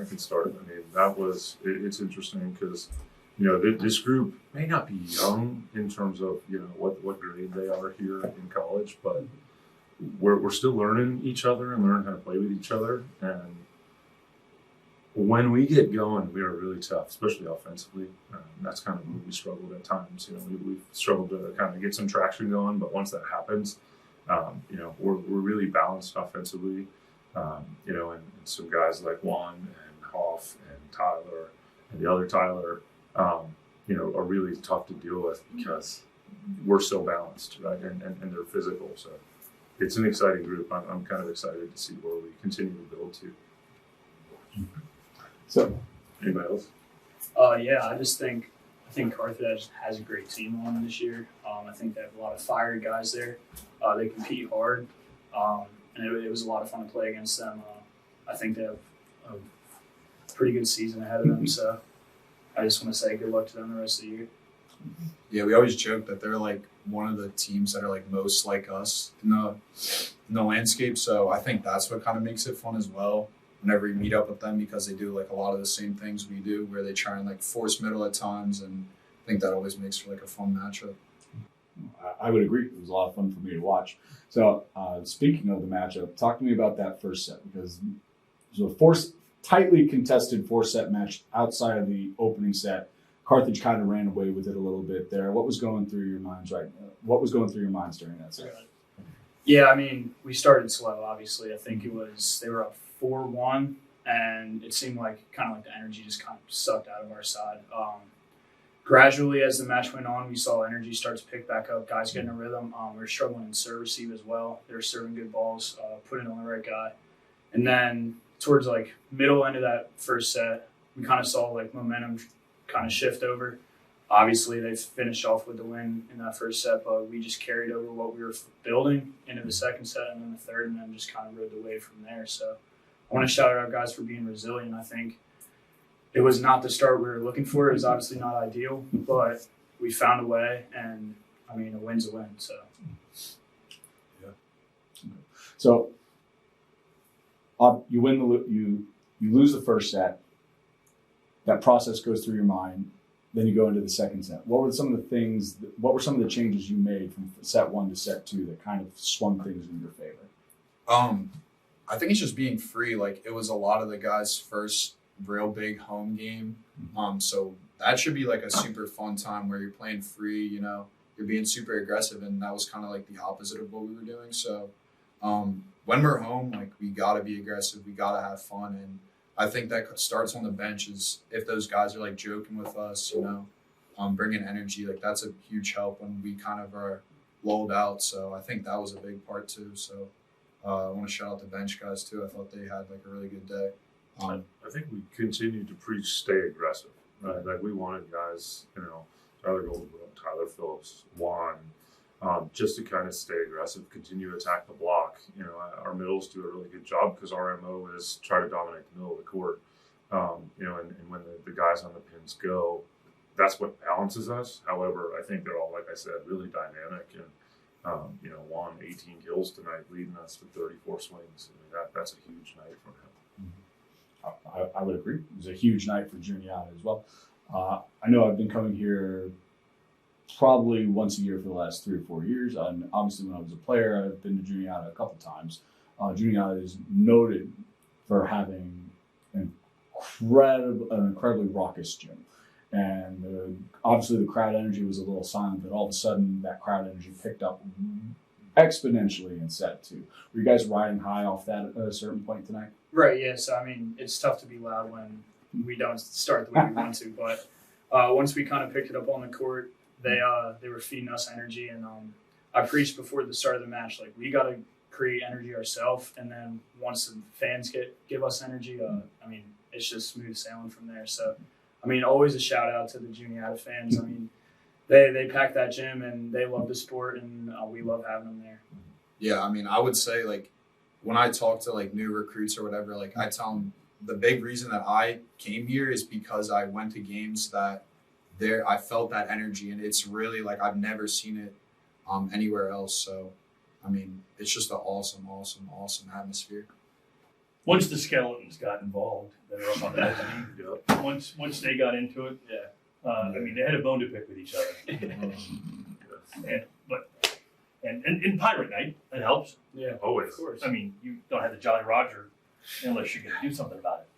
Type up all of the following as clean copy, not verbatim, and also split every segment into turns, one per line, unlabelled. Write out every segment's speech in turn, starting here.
I can start. I mean, it's interesting because, this group may not be young in terms of, what grade they are here in college, but we're still learning each other and learning how to play with each other. And when we get going, we are really tough, especially offensively. That's kind of where we struggled at times. We've struggled to kind of get some traction going, but once that happens, we're really balanced offensively. And some guys like Juan and Hoff and Tyler and the other Tyler, are really tough to deal with because we're so balanced, right? And they're physical. So it's an exciting group. I'm kind of excited to see where we continue to build to.
So,
anybody else?
Yeah, I think Carthage has a great team on this year. I think they have a lot of fiery guys there. They compete hard, and it was a lot of fun to play against them. I think they have a pretty good season ahead of them, so I just want to say good luck to them the rest of the year.
Yeah, we always joke that they're like one of the teams that are like most like us in the landscape. So I think that's what kind of makes it fun as well. Whenever we meet up with them, because they do like a lot of the same things we do, where they try and like force middle at times, and I think that always makes for like a fun matchup.
I would agree. It was a lot of fun for me to watch. So speaking of the matchup, talk to me about that first set, because it was a tightly contested 4-set match outside of the opening set. Carthage kind of ran away with it a little bit there. What was going through your minds What was going through your minds during that set?
Yeah, I mean, we started slow, obviously. I think they were up 4-1, and it seemed like kind of like the energy just kind of sucked out of our side. Gradually, as the match went on, we saw energy start to pick back up, guys getting a rhythm. We were struggling in serve receive as well. They were serving good balls, putting it on the right guy. And then towards like middle end of that first set, we kind of saw like momentum kind of shift over. Obviously, they finished off with the win in that first set, but we just carried over what we were building into the second set and then the third, and then just kind of rode the wave from there. So I want to shout out guys for being resilient. I think it was not the start we were looking for. It was obviously not ideal, but we found a way, and I mean, a win's a win. So,
yeah. So you win you lose the first set. That process goes through your mind. Then you go into the second set. What were some of the changes you made from set 1 to set 2 that kind of swung things in your favor?
I think it's just being free. Like, it was a lot of the guys' first real big home game. So that should be like a super fun time where you're playing free, you're being super aggressive, and that was kind of like the opposite of what we were doing. So when we're home, like, we got to be aggressive, we got to have fun, and I think that starts on the bench. Is if those guys are like joking with us, bringing energy, like that's a huge help when we kind of are lulled out. So I think that was a big part too. So I want to shout out the bench guys too. I thought they had like a really good day.
I think we continued to preach stay aggressive, right? Like, we wanted guys, Tyler Goldbrook, Tyler Phillips, Juan, just to kind of stay aggressive, continue to attack the block. Our middles do a really good job because our MO is try to dominate the middle of the court. And when the guys on the pins go, that's what balances us. However, I think they're all, like I said, really dynamic. And, Juan, 18 kills tonight, leading us to 34 swings. I mean, that's a huge night for him.
I would agree. It was a huge night for Juniata as well. I know I've been coming here probably once a year for the last 3 or 4 years. And obviously, when I was a player, I've been to Juniata a couple times. Juniata is noted for having an incredibly raucous gym. And obviously, the crowd energy was a little silent, but all of a sudden, that crowd energy picked up exponentially in set 2. Were you guys riding high off that at a certain point tonight?
right, yeah. So I mean, it's tough to be loud when we don't start the way we want to, but once we kind of picked it up on the court, they were feeding us energy, and I preached before the start of the match, like, we got to create energy ourselves, and then once the fans give us energy, I mean, it's just smooth sailing from there. So, I mean, always a shout out to the Juniata fans. I mean, they pack that gym and they love the sport, and we love having them there.
Yeah, I mean, I would say, like, when I talk to like new recruits or whatever, like, I tell them the big reason that I came here is because I went to games that I felt that energy, and it's really like I've never seen it anywhere else. So, I mean, it's just an awesome, awesome, awesome atmosphere.
once the skeletons got involved that are up on that team,
Yep.
once they got into it, I mean, they had a bone to pick with each other. And Pirate Night, it helps.
Yeah,
Always.
of course.
I mean, you don't have the Jolly Roger unless you're going to do something about it.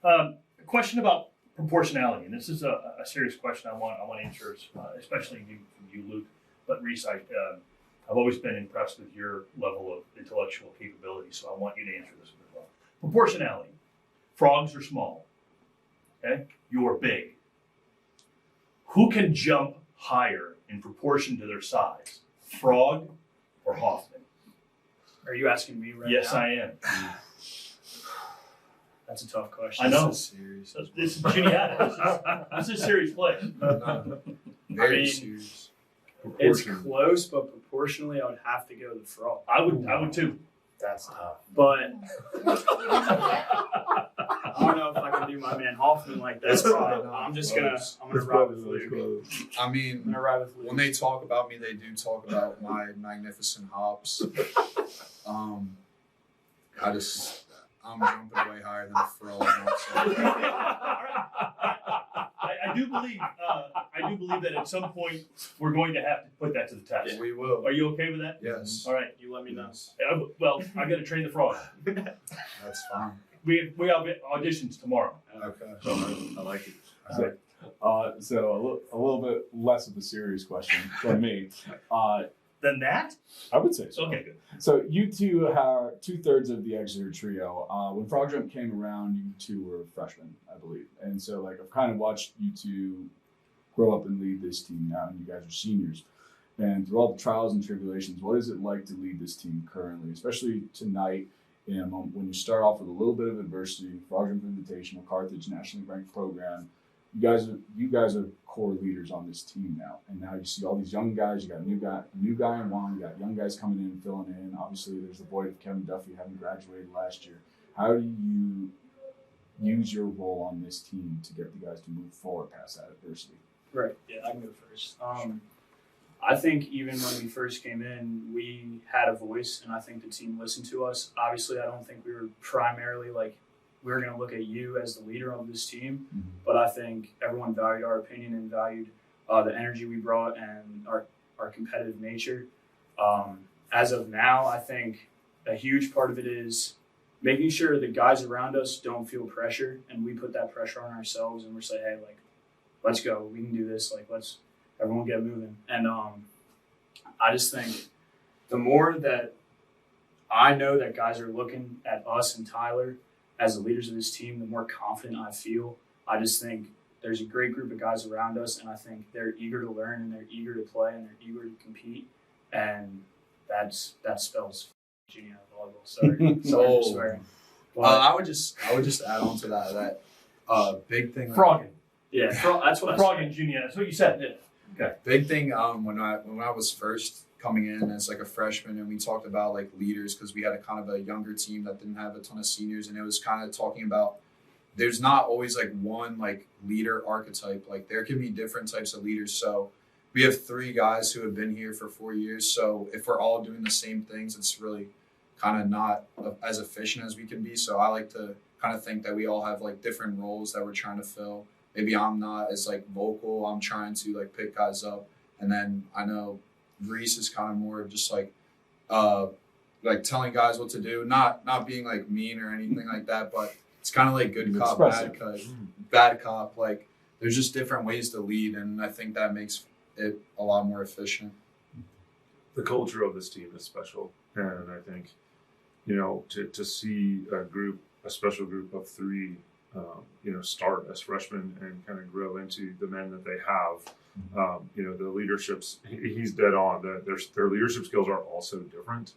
A question about proportionality, and this is a serious question I want answers, especially from you, Luke. But Reese, I've always been impressed with your level of intellectual capability, so I want you to answer this as well. Proportionality. Frogs are small. Okay, you're big. Who can jump higher in proportion to their size? Frog or Hoffman?
Are you asking me right
Yes,
now?
I am.
That's a tough question.
I know.
This is serious.
This is Juniata. This is a serious place.
Very
I mean,
serious.
It's
Proportion.
close, but proportionally, I would have to go the frog.
I would too.
That's tough. But I don't know if I can do my man Hoffman like that.
It's
So
probably not
I'm just
close.
gonna ride with Luke.
I
I'm
mean,
gonna ride with Luke.
when they talk about me, they do talk about my magnificent hops. I'm jumping way higher than a frog.
I do believe that at some point we're going to have to put that to the test.
We will.
Are you okay with that?
Yes.
All right.
You let me know.
Well, I got to train the frog.
That's fine.
We have auditions tomorrow.
Okay.
So I like it.
So a little bit less of a serious question from me.
Than that?
I would say so.
Okay, good.
So you two are 2/3 of the Exeter trio. When FrogJump came around, you two were freshmen, I believe. And so I've kind of watched you two grow up and lead this team now, and you guys are seniors. And through all the trials and tribulations, what is it like to lead this team currently, especially tonight, when you start off with a little bit of adversity, FrogJump Invitational, Carthage, nationally ranked program. You guys are core leaders on this team now, and now you see all these young guys. You got a new guy in Juan. You got young guys coming in, filling in. Obviously, there's the void of Kevin Duffy having graduated last year. How do you use your role on this team to get the guys to move forward past that adversity?
Right. Yeah, I can go first. I think even when we first came in, we had a voice, and I think the team listened to us. Obviously, I don't think we were primarily we were going to look at you as the leader of this team, but I think everyone valued our opinion and valued the energy we brought and our competitive nature. As of now, I think a huge part of it is making sure the guys around us don't feel pressure, and we put that pressure on ourselves, and we're saying, hey, let's go, we can do this, let's everyone get moving. And I just think the more that I know that guys are looking at us and Tyler as the leaders of this team, the more confident I feel. I just think there's a great group of guys around us, and I think they're eager to learn, and they're eager to play, and they're eager to compete, and that spells junior volleyball. Sorry for swearing. But,
I would just add on to that big thing.
Frogging.
yeah, that's what I
Frogging Junior. That's what you said. Yeah. Okay.
Big thing when I was first coming in as a freshman, and we talked about leaders, because we had a kind of a younger team that didn't have a ton of seniors, and it was kind of talking about there's not always one leader archetype. There can be different types of leaders. So we have 3 guys who have been here for 4 years. So if we're all doing the same things, it's really kind of not as efficient as we can be. So I like to kind of think that we all have different roles that we're trying to fill. Maybe I'm not as vocal. I'm trying to pick guys up, and then I know Reese is kind of more of just telling guys what to do, not being mean or anything like that, but it's kind of good cop, bad cop. There's just different ways to lead, and I think that makes it a lot more efficient.
The culture of this team is special, and I think to see a special group of 3 start as freshmen and kind of grow into the men that they have. The leaderships, he's dead on. Their leadership skills are also different.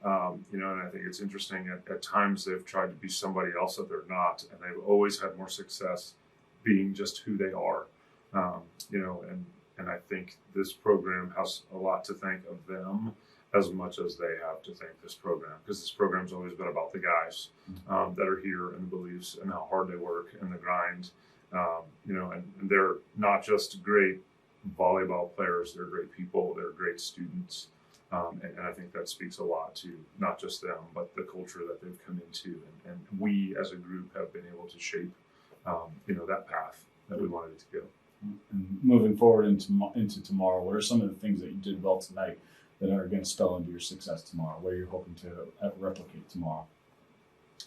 And I think it's interesting at times they've tried to be somebody else that they're not, and they've always had more success being just who they are. And I think this program has a lot to thank of them as much as they have to thank this program, because this program's always been about the guys that are here and the beliefs and how hard they work and the grind. And they're not just great volleyball players, they're great people, they're great students. And I think that speaks a lot to not just them, but the culture that they've come into. And we as a group have been able to shape, that path that we wanted it to go.
And moving forward into tomorrow, what are some of the things that you did well tonight that are going to spell into your success tomorrow? What are you hoping to replicate tomorrow?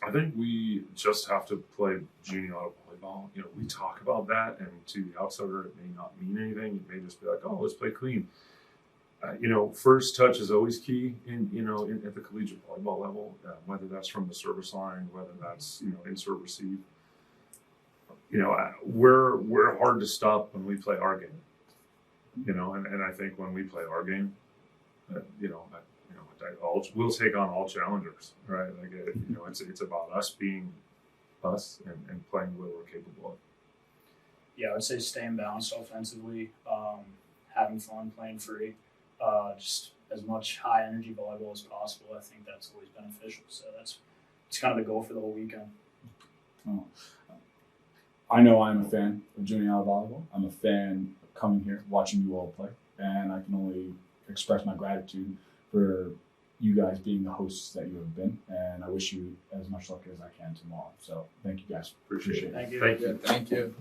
I think we just have to play junior auto volleyball. We talk about that, and to the outsider, it may not mean anything. It may just be like, oh, let's play clean. First touch is always key at the collegiate volleyball level, whether that's from the service line, whether that's, in serve receive. We're hard to stop when we play our game, and I think when we play our game, we'll take on all challengers, right? Like, it's about us being us and playing what we're capable of.
Yeah, I would say staying balanced offensively, having fun, playing free, just as much high energy volleyball as possible. I think that's always beneficial. So it's kind of the goal for the whole weekend.
Oh. I know I'm a fan of junior auto volleyball. I'm a fan of coming here, watching you all play, and I can only express my gratitude for you guys being the hosts that you have been, and I wish you as much luck as I can tomorrow. So thank you guys.
Appreciate it.
Thank you.
Thank you.
Thank you.